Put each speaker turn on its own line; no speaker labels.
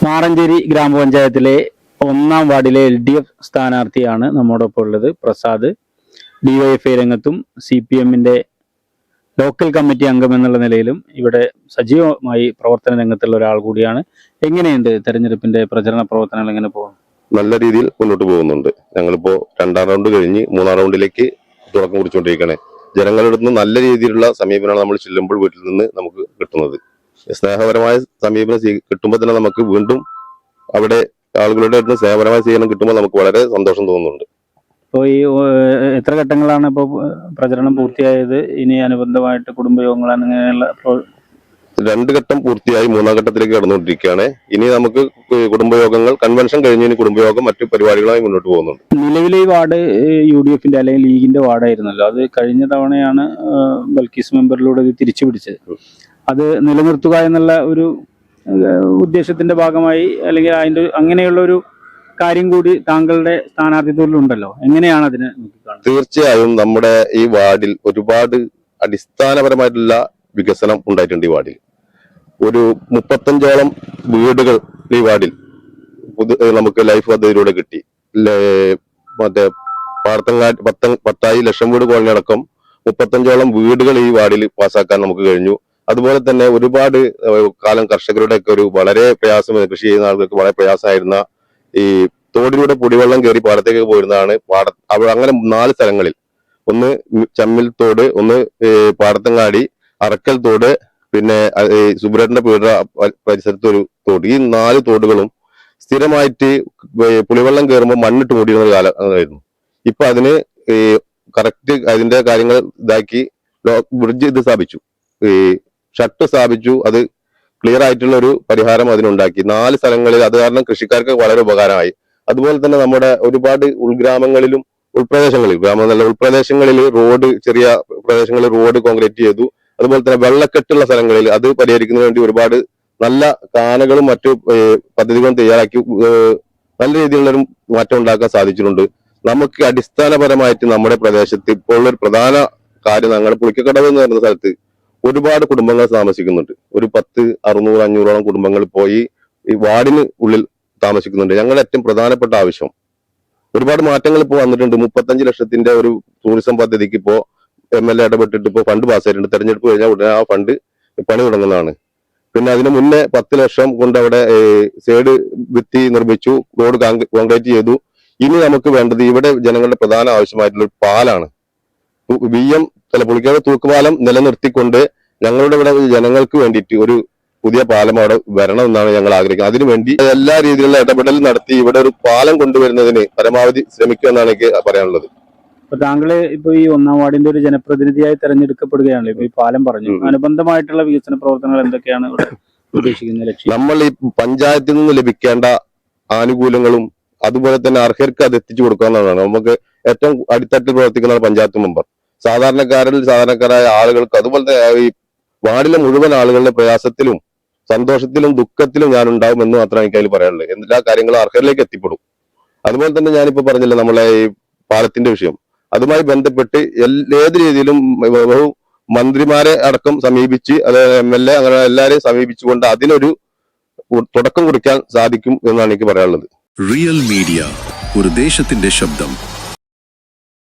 മാറഞ്ചേരി ഗ്രാമപഞ്ചായത്തിലെ 1-ാം വാർഡിലെ LDF സ്ഥാനാർത്ഥിയാണ് നമ്മോടൊപ്പം ഉള്ളത്. പ്രസാദ് DYFI രംഗത്തും CPM-ന്റെ ലോക്കൽ കമ്മിറ്റി അംഗം എന്നുള്ള നിലയിലും ഇവിടെ സജീവമായി പ്രവർത്തന രംഗത്തുള്ള ഒരാൾ കൂടിയാണ്. എങ്ങനെയുണ്ട് തെരഞ്ഞെടുപ്പിന്റെ പ്രചരണ പ്രവർത്തനങ്ങൾ എങ്ങനെ പോകുന്നു?
നല്ല രീതിയിൽ മുന്നോട്ട് പോകുന്നുണ്ട്. ഞങ്ങളിപ്പോ 2-ാം റൗണ്ട് കഴിഞ്ഞ് 3-ാം റൗണ്ടിലേക്ക് തുടക്കം കുറിച്ചുകൊണ്ടിരിക്കുകയാണ്. ജനങ്ങളുടെ നിന്ന് നല്ല രീതിയിലുള്ള സമീപനമാണ് നമ്മൾ ചെല്ലുമ്പോൾ വീട്ടിൽ നിന്ന് നമുക്ക് കിട്ടുന്നത്. സ്നേഹപരമായ സമീപനം കിട്ടുമ്പോൾ തന്നെ നമുക്ക് വീണ്ടും അവിടെ ആളുകളുടെ അടുത്ത് സ്നേഹപരമായ സ്വീകരണം കിട്ടുമ്പോൾ നമുക്ക് വളരെ സന്തോഷം തോന്നുന്നുണ്ട്.
ഇപ്പോൾ ഈ എത്ര ഘട്ടങ്ങളാണ് ഇപ്പോൾ പ്രചരണം പൂർത്തിയായത്? ഇനി അനുബന്ധമായിട്ട് കുടുംബയോഗങ്ങൾ അങ്ങനെയുള്ള
2 ഘട്ടം പൂർത്തിയായി 3-ാം ഘട്ടത്തിലേക്ക് കടന്നുകൊണ്ടിരിക്കുകയാണ്. ഇനി നമുക്ക് കുടുംബയോഗങ്ങൾ, കൺവെൻഷൻ കഴിഞ്ഞ് ഇനി കുടുംബയോഗം മറ്റു പരിപാടികളായി മുന്നോട്ട് പോകുന്നുണ്ട്.
നിലവിലെ ഈ വാർഡ് UDF-ന്റെ അല്ലെങ്കിൽ ലീഗിന്റെ വാർഡായിരുന്നല്ലോ. അത് കഴിഞ്ഞ തവണയാണ് ബൽക്കീസ് മെമ്പറിലൂടെ ഇത് തിരിച്ചു പിടിച്ചത്. അത് നിലനിർത്തുക എന്നുള്ള ഒരു ഉദ്ദേശത്തിന്റെ ഭാഗമായി അല്ലെങ്കിൽ അതിന്റെ അങ്ങനെയുള്ള ഒരു കാര്യം കൂടി താങ്കളുടെ സ്ഥാനാർത്ഥിത്വത്തിലുണ്ടല്ലോ. എങ്ങനെയാണ് അതിനെ നോക്കിക്കാണുന്നത്?
തീർച്ചയായും നമ്മുടെ ഈ വാർഡിൽ ഒരുപാട് അടിസ്ഥാനപരമായിട്ടുള്ള വികസനം ഉണ്ടായിട്ടുണ്ട്. ഈ വാർഡിൽ ഒരു 35ഓളം വീടുകൾ ഈ വാർഡിൽ നമുക്ക് ലൈഫ് പദ്ധതിയിലൂടെ കിട്ടി. മറ്റേ പത്തായി ലക്ഷം വീട് കോളനി അടക്കം 35ഓളം വീടുകൾ ഈ വാർഡിൽ പാസ്സാക്കാൻ നമുക്ക് കഴിഞ്ഞു. അതുപോലെ തന്നെ ഒരുപാട് കാലം കർഷകരുടെ ഒക്കെ ഒരു വളരെ പ്രയാസം, കൃഷി ചെയ്യുന്ന ആളുകൾക്ക് വളരെ പ്രയാസമായിരുന്ന ഈ തോടിലൂടെ പൊടിവെള്ളം കയറി പാടത്തേക്ക് പോയിരുന്നതാണ്. അങ്ങനെ 4 സ്ഥലങ്ങളിൽ, ഒന്ന് ചമ്മിൽ തോട്, ഒന്ന് പാടത്തങ്ങാടി, അറക്കൽ തോട്, പിന്നെ സുബ്രേട്ടന്റെ പീഡ പരിസരത്ത് ഒരു തോട്. ഈ 4 തോടുകളും സ്ഥിരമായിട്ട് പുളിവെള്ളം കയറുമ്പോൾ മണ്ണിട്ട് മൂടിയിരുന്ന ഒരു കാലമായിരുന്നു. ഇപ്പൊ അതിന് കറക്റ്റ് അതിന്റെ കാര്യങ്ങൾ ഇതാക്കി ബ്രിഡ്ജ് സ്ഥാപിച്ചു, ഷട്ട് സ്ഥാപിച്ചു. അത് ക്ലിയർ ആയിട്ടുള്ള ഒരു പരിഹാരം അതിനുണ്ടാക്കി 4 സ്ഥലങ്ങളിൽ. അത് കാരണം കൃഷിക്കാർക്ക് വളരെ ഉപകാരമായി. അതുപോലെ തന്നെ നമ്മുടെ ഒരുപാട് ഉൾഗ്രാമങ്ങളിലും ഉൾപ്രദേശങ്ങളിൽ റോഡ്, ചെറിയ പ്രദേശങ്ങളിൽ റോഡ് കോൺക്രീറ്റ് ചെയ്തു. അതുപോലെ തന്നെ വെള്ളക്കെട്ടുള്ള സ്ഥലങ്ങളിൽ അത് പരിഹരിക്കുന്നതിന് വേണ്ടി ഒരുപാട് നല്ല കാനകളും മറ്റു പദ്ധതികളും തയ്യാറാക്കി നല്ല രീതിയിലുള്ള ഒരു മാറ്റം ഉണ്ടാക്കാൻ സാധിച്ചിട്ടുണ്ട്. നമുക്ക് അടിസ്ഥാനപരമായിട്ട് നമ്മുടെ പ്രദേശത്ത് ഇപ്പോൾ ഉള്ള ഒരു പ്രധാന കാര്യം, ഞങ്ങളുടെ പുളിക്കക്കടവ് എന്ന് പറയുന്ന സ്ഥലത്ത് ഒരുപാട് കുടുംബങ്ങൾ താമസിക്കുന്നുണ്ട്. ഒരു 10, 600, 500ഓളം കുടുംബങ്ങൾ പോയി ഈ വാർഡിന് ഉള്ളിൽ താമസിക്കുന്നുണ്ട്. ഞങ്ങളുടെ ഏറ്റവും പ്രധാനപ്പെട്ട ആവശ്യം, ഒരുപാട് മാറ്റങ്ങൾ ഇപ്പോൾ വന്നിട്ടുണ്ട്. 35 ലക്ഷത്തിന്റെ ഒരു ടൂറിസം പദ്ധതിക്ക് ഇപ്പോ MLA ഇടപെട്ടിട്ട് ഇപ്പോൾ ഫണ്ട് പാസ്സായിട്ടുണ്ട്. തെരഞ്ഞെടുപ്പ് കഴിഞ്ഞാൽ ഉടനെ ആ ഫണ്ട് പണി തുടങ്ങുന്നതാണ്. പിന്നെ അതിന് മുന്നേ 10 ലക്ഷം കൊണ്ട് അവിടെ സൈഡ് ഭിത്തി നിർമ്മിച്ചു, റോഡ് കോൺക്രീറ്റ് ചെയ്തു. ഇനി നമുക്ക് വേണ്ടത് ഇവിടെ ജനങ്ങളുടെ പ്രധാന ആവശ്യമായിട്ടുള്ള ഒരു പാലാണ്. പുളിക്കാട് തൂക്കുപാലം നിലനിർത്തിക്കൊണ്ട് ഞങ്ങളുടെ ഇവിടെ ജനങ്ങൾക്ക് വേണ്ടിയിട്ട് ഒരു പുതിയ പാലം അവിടെ വരണം എന്നാണ് ഞങ്ങൾ ആഗ്രഹിക്കുന്നത്. അതിനുവേണ്ടി എല്ലാ രീതിയിലുള്ള ഇടപെടൽ നടത്തി ഇവിടെ ഒരു പാലം കൊണ്ടുവരുന്നതിന് പരമാവധി ശ്രമിക്കുക എന്നാണ് എനിക്ക് പറയാനുള്ളത്.
ഇപ്പൊ താങ്കള് ഇപ്പൊ ഈ 1-ാം വാർഡിന്റെ ഒരു ജനപ്രതിനിധിയായി തെരഞ്ഞെടുക്കപ്പെടുകയാണല്ലോ. ഇപ്പൊ ഈ പാലം പറഞ്ഞു, അനുബന്ധമായിട്ടുള്ള വികസന പ്രവർത്തനങ്ങൾ എന്തൊക്കെയാണ് ഇവിടെ ഉദ്ദേശിക്കുന്ന ലക്ഷ്യം?
നമ്മൾ ഈ പഞ്ചായത്തിൽ നിന്ന് ലഭിക്കേണ്ട ആനുകൂല്യങ്ങളും അതുപോലെ തന്നെ അർഹർക്ക് അത് എത്തിച്ചു കൊടുക്കുക എന്നതാണ്. നമുക്ക് ഏറ്റവും അടിത്തട്ടിൽ പ്രവർത്തിക്കുന്ന പഞ്ചായത്ത് മെമ്പർ, സാധാരണക്കാരായ ആളുകൾക്ക്, അതുപോലെ തന്നെ ഈ വാർഡിലെ മുഴുവൻ ആളുകളുടെ പ്രയാസത്തിലും സന്തോഷത്തിലും ദുഃഖത്തിലും ഞാൻ ഉണ്ടാവും എന്ന് മാത്രമേ എനിക്ക് അതിൽ പറയാനുള്ളത്. എല്ലാ കാര്യങ്ങളും അർഹരിലേക്ക് എത്തിപ്പെടും. അതുപോലെ തന്നെ ഞാനിപ്പോ പറഞ്ഞില്ല നമ്മളെ ഈ പാലത്തിന്റെ വിഷയം, അതുമായി ബന്ധപ്പെട്ട് ഏത് രീതിയിലും മന്ത്രിമാരെ അടക്കം സമീപിച്ച്, അത് MLA അങ്ങനെ എല്ലാവരെയും സമീപിച്ചുകൊണ്ട് അതിനൊരു തുടക്കം കുറിക്കാൻ സാധിക്കും എന്നാണ് എനിക്ക് പറയാനുള്ളത്.
റിയൽ മീഡിയ, ഒരു ദേശത്തിന്റെ ശബ്ദം.